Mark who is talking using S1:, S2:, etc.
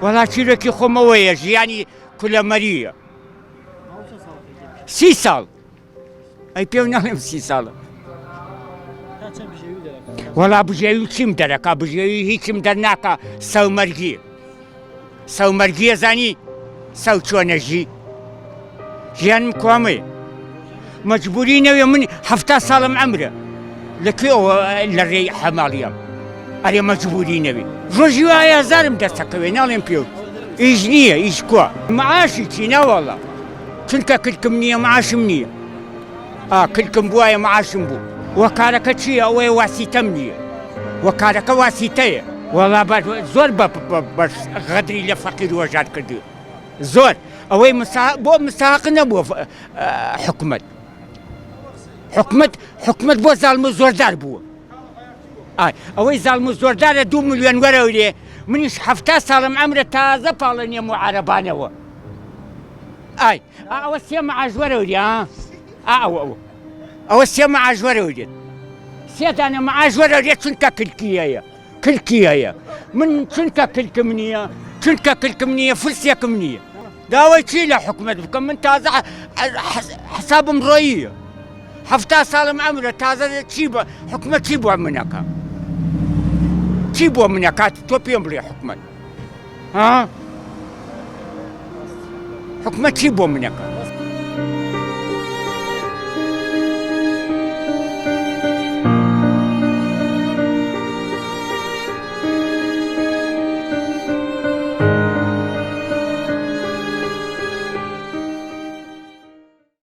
S1: وەڵا چیرۆکی خۆمەوەیە ژیانی کولەمەریە 30 ساڵ ئەی پێ ناڵێم 30 ساڵە وەڵا بژێوی چیم دەرەکا بژێوی هیچم دەرناکە سەومەرگیە زانی سەو چۆنەژی ژیانم کوامەیە مەجبوری نەوێ من 70 ساڵم ئەمرە لەکوێەوە لە ڕێی حەماڵیەم ئەرێ مەجبوری نەوێ ڕۆژی وایە هەزارم دەستەکەوێ ناڵێم پێ ئیش نییە ئیش کووە معاشی چینە وەڵا چونکە کلکم نییە معاشم نییە کلکم بووایە معاشم بوو وە کارەکە چییە ئەوەیە واسیتەم نییە وە کارەکە واسیتەیە وەڵا زۆر بە غەدری لە فەقیر وەژار کردو زۆر ئەوەی بۆ مستحق نەبووە حکومەت بۆ زاڵم و زۆردار بووە ئەوەی زاڵم و زۆردارە 2 ملیۆن وەرەورێ منیش 70 ساڵم ئەمرە تازە پاڵەنیەم و عەرەبانەوە ئەوە 3 مەعاش وەرەوری ئەوە 3 مەعاش وەرەورێت 3 دانە مەعاش وەرەورێت چونکە کلکی هەیە من چونکە کلکم نییە فرسێکم نییە داوای چی لە حکومەت بکەم من تازە حسابم ڕۆییە 70 ساڵم ئەمرە تازە حکومەت چی بووە منەکە چی بۆ منەکات تۆ پێم بڵێ حکومەت چی بۆ منەکە